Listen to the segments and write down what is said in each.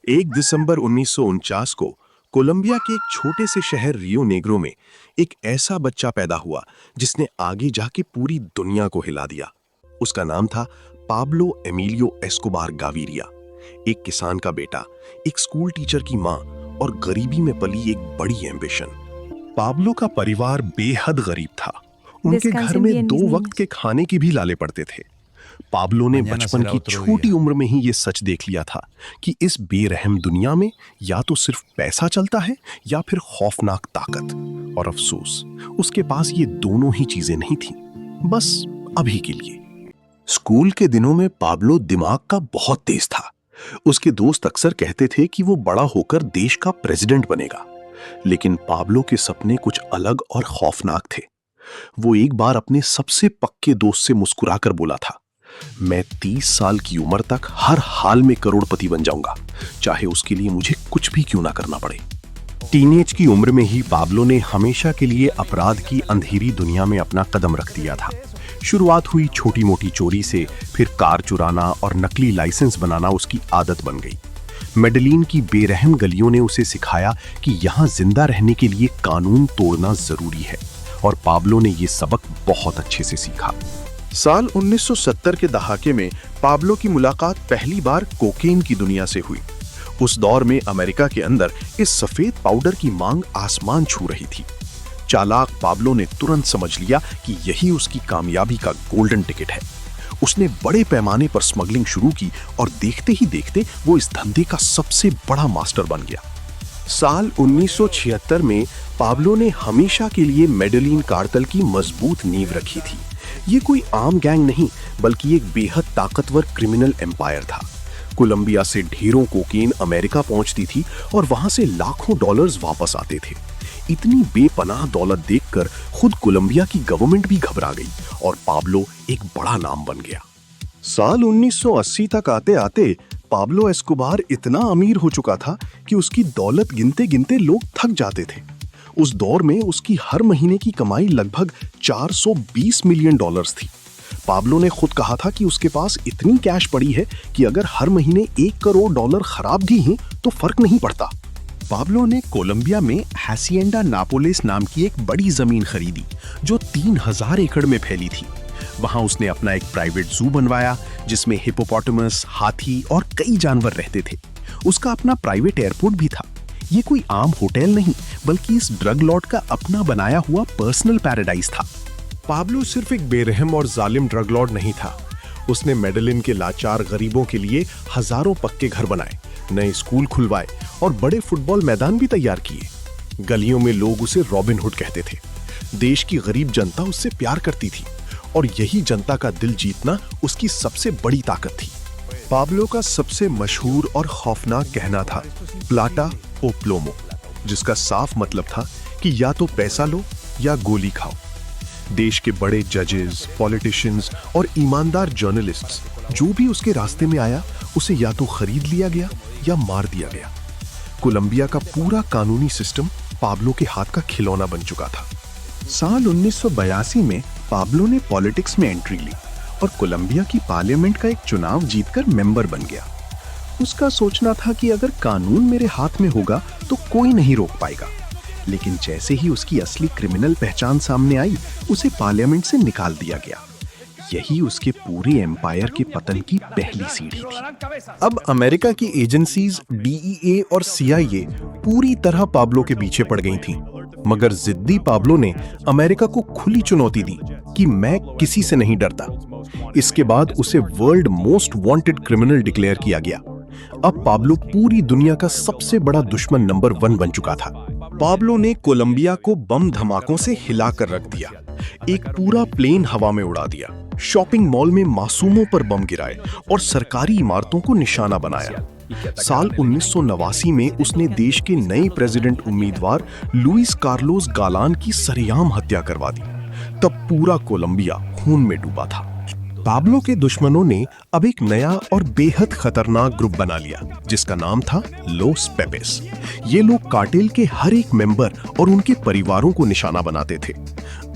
1 दिसंबर 1949 को कोलंबिया के एक छोटे से शहर रियो नेग्रो में एक ऐसा बच्चा पैदा हुआ जिसने आगे जाके पूरी दुनिया को हिला दिया। उसका नाम था पाब्लो एमिलियो एस्कोबार गाविरिया। एक किसान का बेटा, एक स्कूल टीचर की माँ और गरीबी में पली एक बड़ी एम्बिशन। पाब्लो का परिवार बेहद गरीब था। उनके घर में 2 वक्त के खाने की भी लाले पड़ते थे। पाब्लो ने बचपन की छोटी उम्र में ही ये सच देख लिया था कि इस बेरहम दुनिया में या तो सिर्फ पैसा चलता है या फिर खौफनाक ताकत। और अफसोस, उसके पास ये दोनों ही चीजें नहीं थीं, बस अभी के लिए। स्कूल के दिनों में पाब्लो दिमाग का बहुत तेज था। उसके दोस्त अक्सर कहते थे कि वो बड़ा होकर देश का प्रेसिडेंट बनेगा, लेकिन पाब्लो के सपने कुछ अलग और खौफनाक थे। वो एक बार अपने सबसे पक्के दोस्त से मुस्कुराकर बोला था, मैं 30 साल की उम्र तक हर हाल में करोड़पति बन जाऊंगा, चाहे उसके लिए मुझे कुछ भी क्यों ना करना पड़े। टीनेज की उम्र में ही पाब्लो ने हमेशा के लिए अपराध की अंधेरी दुनिया में अपना कदम रख दिया था। शुरुआत हुई छोटी मोटी चोरी से, फिर कार चुराना और नकली लाइसेंस बनाना उसकी आदत बन गई। मेडलिन की बेरहम गलियों ने उसे सिखाया कि यहाँ जिंदा रहने के लिए कानून तोड़ना जरूरी है, और पाब्लो ने ये सबक बहुत अच्छे से सीखा। साल 1970 के दहाके में पाब्लो की मुलाकात पहली बार कोकेन की दुनिया से हुई। उस दौर में अमेरिका के अंदर इस सफेद पाउडर की मांग आसमान छू रही थी। चालाक पाब्लो ने तुरंत समझ लिया कि यही उसकी कामयाबी का गोल्डन टिकट है। उसने बड़े पैमाने पर स्मगलिंग शुरू की और देखते ही देखते वो इस धंधे का सबसे बड़ा मास्टर बन गया। साल 1976 में पाब्लो ने हमेशा के लिए मेडलिन कार्टेल की मजबूत नींव रखी थी। ये कोई आम गैंग नहीं, बल्कि एक बेहद ताकतवर क्रिमिनल एम्पायर था। कोलंबिया से ढेरों कोकेन अमेरिका पहुंचती थी और वहां से लाखों डॉलर्स वापस आते थे। इतनी बेपनाह दौलत देखकर खुद कोलंबिया की गवर्नमेंट भी घबरा गई और पाब्लो एक बड़ा नाम बन गया। साल 1980 तक आते आते पाब्लो एस्कोबार इतना अमीर हो चुका था कि उसकी दौलत गिनते गिनते लोग थक जाते थे। उस दौर में उसकी हर महीने की कमाई लगभग 420 मिलियन डॉलर्स थी। पाब्लो ने खुद कहा था कि उसके पास इतनी कैश पड़ी है कि अगर हर महीने 1 करोड़ डॉलर खराब भी हैं तो फर्क नहीं पड़ता। पाब्लो ने कोलंबिया में हासिएंडा नापोलिस नाम की एक बड़ी जमीन खरीदी जो 3000 एकड़ में फैली थी। वहां उसने अपना एक प्राइवेट जू बनवाया जिसमें हिपोपोटामस, हाथी और कई जानवर रहते थे। उसका अपना प्राइवेट एयरपोर्ट भी था। ये कोई आम होटल नहीं, बल्कि इस ड्रग लॉर्ड का अपना बनाया हुआ पर्सनल पैराडाइज था। पाब्लो सिर्फ एक बेरहम और जालिम ड्रग लॉर्ड नहीं था। उसने मेडलिन के लाचार गरीबों के लिए हजारों पक्के घर बनाए, नए स्कूल खुलवाए और बड़े फुटबॉल मैदान भी तैयार किए। गलियों में लोग उसे रॉबिन हुड कहते थे। देश की गरीब जनता उससे प्यार करती थी और यही जनता का दिल जीतना उसकी सबसे बड़ी ताकत थी। पाब्लो का सबसे मशहूर और खौफनाक कहना था प्लाटा ओ प्लोमो, जिसका साफ मतलब था कि या तो पैसा लो या गोली खाओ। देश के बड़े जजेस, पॉलिटिशियंस और ईमानदार जर्नलिस्ट्स जो भी उसके रास्ते में आया, उसे या तो खरीद लिया गया या मार दिया गया। कोलंबिया का पूरा कानूनी सिस्टम पाब्लो के हाथ का खिलौना बन चुका था। साल 1982 में पाब्लो ने पॉलिटिक्स में एंट्री ली और कोलंबिया की पार्लियामेंट का एक चुनाव जीतकर मेंबर बन गया। उसका सोचना था कि अगर कानून मेरे हाथ में होगा तो कोई नहीं रोक पाएगा, लेकिन जैसे ही उसकी असली क्रिमिनल पहचान सामने आई, उसे पार्लियामेंट से निकाल दिया गया। यही उसके पूरे एम्पायर के पतन की पहली सीढ़ी थी। अब अमेरिका की एजेंसीज DEA और CIA पूरी तरह पाब्लो के पीछे पड़ गई थीं, मगर जिद्दी पाब्लो ने अमेरिका को खुली चुनौती दी कि मैं किसी से नहीं डरता। इसके बाद उसे world most wanted criminal declare किया गया। अब पाब्लो पूरी दुनिया का सबसे बड़ा दुश्मन नंबर 1 बन चुका था। पाब्लो ने कोलंबिया को बम धमाकों से हिलाकर रख दिया। एक पूरा प्लेन हवा में उड़ा दिया, शॉपिंग मॉल में मासूमों पर बम गिराए और सरकारी इमारतों को निशाना बनाया। साल 1989 में उसने देश के नए प्रेसिडेंट उम्मीदवार लुइस कार्लोस गालान की सरेआम हत्या करवा दी। तब पूरा कोलंबिया खून में डूबा था। पाब्लो के दुश्मनों ने अब एक नया और बेहद खतरनाक ग्रुप बना लिया जिसका नाम था लोस पेपेस। ये लोग कार्टेल के हर एक मेंबर और उनके परिवारों को निशाना बनाते थे।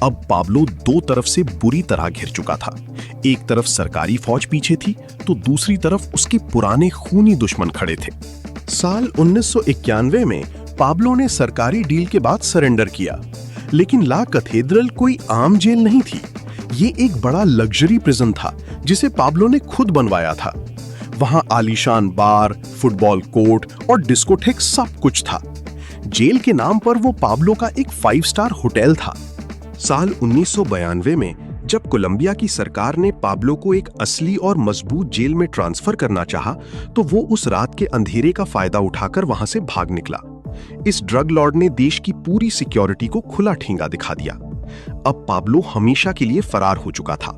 अब पाब्लो 2 तरफ से बुरी तरह घिर चुका था। एक तरफ सरकारी फौज पीछे थी तो दूसरी तरफ उसके पुराने खूनी दुश्मन खड़े थे। साल 1991 में पाब्लो ने सरकारी डील के बाद सरेंडर किया, लेकिन ला कैथेड्रल कोई आम जेल नहीं थी। ये एक बड़ा लग्जरी प्रिजन था जिसे पाब्लो ने खुद बनवाया था। वहां आलीशान बार, फुटबॉल कोर्ट और डिस्कोथेक सब कुछ था। जेल के नाम पर वो पाब्लो का एक 5 स्टार होटल था। साल 1992 में जब कोलंबिया की सरकार ने पाब्लो को एक असली और मजबूत जेल में ट्रांसफर करना चाहा, तो वो उस रात के अंधेरे का फायदा उठाकर वहां से भाग निकला। इस ड्रग लॉर्ड ने देश की पूरी सिक्योरिटी को खुला ठेंगा दिखा दिया। अब पाब्लो हमेशा के लिए फरार हो चुका था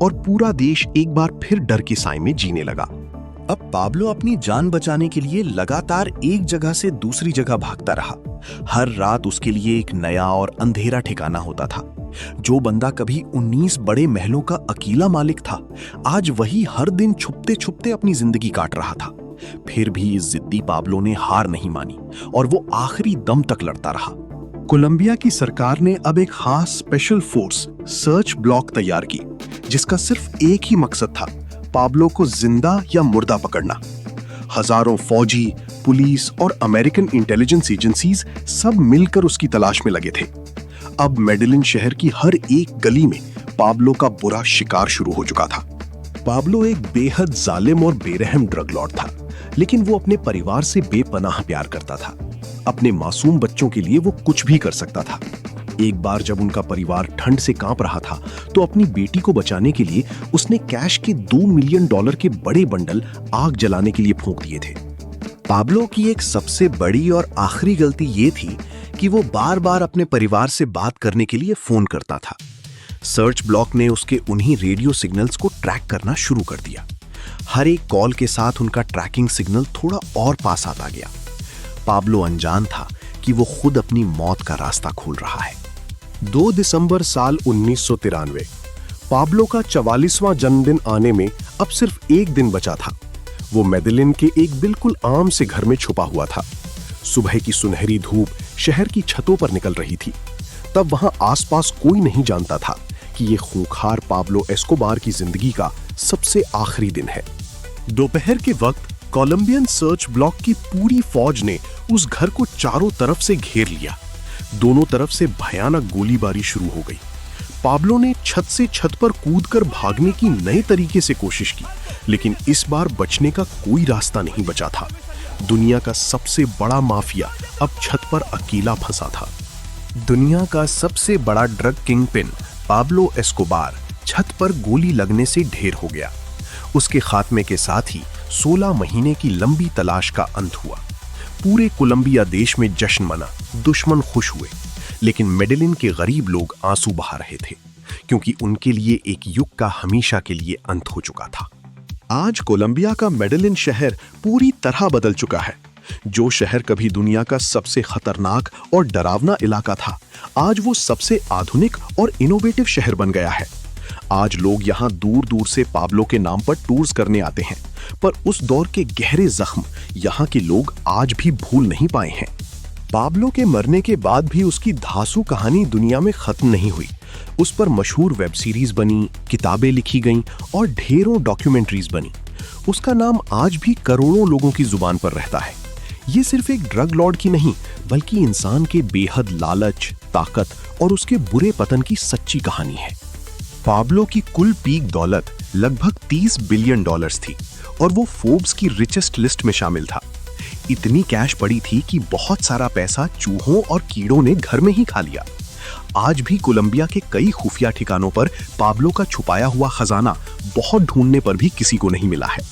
और पूरा देश एक बार फिर डर के साए में जीने लगा। अब पाब्लो अपनी जान बचाने के लिए लगातार एक जगह से दूसरी जगह भागता रहा। हर रात उसके लिए एक नया और अंधेरा ठिकाना होता था। जो बंदा कभी 19 बड़े महलों का अकेला मालिक था, आज वही हर दिन छुपते छुपते अपनी जिंदगी काट रहा था। फिर भी इस जिद्दी पाब्लो ने हार नहीं मानी और वो आखिरी दम तक लड़ता रहा। कोलंबिया की सरकार ने अब एक खास स्पेशल फोर्स सर्च ब्लॉक तैयार की, जिसका सिर्फ एक ही मकसद था, पाब्लो को जिंदा या मुर्दा पकड़ना। हजारों फौजी, पुलिस और अमेरिकन इंटेलिजेंस एजेंसीज सब मिलकर उसकी तलाश में लगे थे। अब मेडेलिन शहर की हर एक गली में पाब्लो का बुरा शिकार शुरू हो चुका था। पाब्लो एक बेहद जालिम और बेरहम ड्रग लॉर्ड था, लेकिन वो अपने परिवार से बेपनाह प्यार करता था। अपने मासूम बच्चों के लिए वो कुछ भी कर सकता था। एक बार जब उनका परिवार ठंड से कांप रहा था, तो अपनी बेटी को बचाने के लिए उसने कैश के $2 मिलियन के बड़े बंडल आग जलाने के लिए फूंक दिए थे। पाब्लो की एक सबसे बड़ी और आखिरी गलती ये थी कि वो बार बार अपने परिवार से बात करने के लिए फोन करता था। सर्च ब्लॉक ने उसके उन्हीं रेडियो सिग्नल्स को ट्रैक करना शुरू कर दिया। हर एक कॉल के साथ उनका ट्रैकिंग सिग्नल थोड़ा और पास आता गया। पाब्लो अनजान था कि वो खुद अपनी मौत का रास्ता खोल रहा है। 2 दिसंबर साल 1993, पाब्लो का 44वां जन्मदिन आने में अब सिर्फ एक दिन बचा था। वो मेडेलिन के एक बिल्कुल आम से घर में छुपा हुआ था। सुबह की सुनहरी धूप शहर की छतों पर निकल रही थी। तब वहां आसपास कोई नहीं जानता था कि ये खूंखार पाब्लो एस्कोबार की जिंदगी का सबसे आखिरी दिन है। दोपहर के वक्त कोलंबियन सर्च ब्लॉक की पूरी फौज ने उस घर को चारों तरफ से घेर लिया। दोनों तरफ से भयानक गोलीबारी शुरू हो गई। पाब्लो ने छत से छत पर कूदकर भागने की नए तरीके से कोशिश की, लेकिन इस बार बचने का कोई रास्ता नहीं बचा था। दुनिया का सबसे बड़ा माफिया अब छत पर अकेला फंसा था। दुनिया का सबसे बड़ा ड्रग किंगपिन पाब्लो एस्कोबार छत पर गोली लगने से ढेर हो गया। उसके खात्मे के साथ ही 16 महीने की लंबी तलाश का अंत हुआ। पूरे कोलंबिया देश में जश्न मना, दुश्मन खुश हुए, लेकिन मेडेलिन के गरीब लोग आंसू बहा रहे थे, क्योंकि उनके लिए एक युग का हमेशा के लिए अंत हो चुका था। आज कोलंबिया का मेडेलिन शहर पूरी तरह बदल चुका है। जो शहर कभी दुनिया का सबसे खतरनाक और डरावना इलाका था, आज वो सबसे आधुनिक और इनोवेटिव शहर बन गया है। आज लोग यहाँ दूर दूर से पाब्लो के नाम पर टूर्स करने आते हैं, पर उस दौर के गहरे जख्म यहाँ के लोग आज भी भूल नहीं पाए हैं। पाब्लो के मरने के बाद भी उसकी धांसू कहानी दुनिया में खत्म नहीं हुई। उस पर मशहूर वेब सीरीज बनी, किताबें लिखी गईं और ढेरों डॉक्यूमेंट्रीज बनी। उसका नाम आज भी करोड़ों लोगों की जुबान पर रहता है। ये सिर्फ एक ड्रग लॉर्ड की नहीं, बल्कि इंसान के बेहद लालच, ताकत और उसके बुरे पतन की सच्ची कहानी है। पाब्लो की कुल पीक दौलत लगभग $30 बिलियन थी और वो फोर्ब्स की रिचेस्ट लिस्ट में शामिल था। इतनी कैश पड़ी थी कि बहुत सारा पैसा चूहों और कीड़ों ने घर में ही खा लिया। आज भी कोलंबिया के कई खुफिया ठिकानों पर पाब्लो का छुपाया हुआ खजाना बहुत ढूंढने पर भी किसी को नहीं मिला है।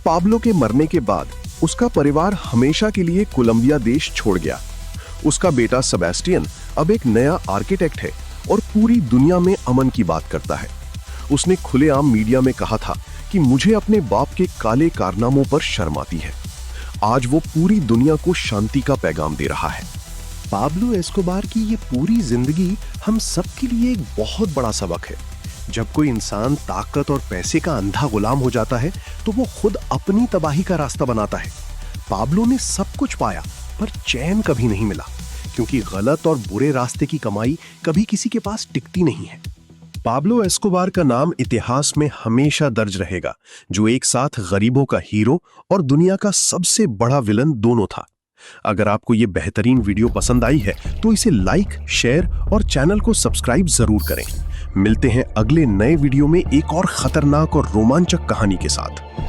पाब्लो के मरने के बाद उसका परिवार हमेशा के लिए कोलंबिया देश छोड़ गया। उसका बेटा सेबेस्टियन अब एक नया आर्किटेक्ट है और पूरी दुनिया में अमन की बात करता है। उसने खुलेआम मीडिया में कहा था कि मुझे अपने बाप के काले कारनामों पर शर्म आती है। आज वो पूरी दुनिया को शांति का पैगाम दे रहा है। पाब्लो एस्कोबार की ये पूरी जिंदगी हम सब के लिए एक बहुत बड़ा सबक है। जब कोई इंसान ताकत और पैसे का अंधा गुलाम हो जाता है, तो वो खुद अपनी तबाही का रास्ता बनाता है। पाब्लो ने सब कुछ पाया, पर चैन कभी नहीं मिला, क्योंकि गलत और बुरे रास्ते की कमाई कभी किसी के पास टिकती नहीं है। पाब्लो एस्कोबार का नाम इतिहास में हमेशा दर्ज रहेगा, जो एक साथ गरीबों का हीरो और दुनिया का सबसे बड़ा विलन दोनों था। अगर आपको ये बेहतरीन वीडियो पसंद आई है तो इसे लाइक, शेयर और चैनल को सब्सक्राइब जरूर करें। मिलते हैं अगले नए वीडियो में एक और खतरनाक और रोमांचक कहानी के साथ।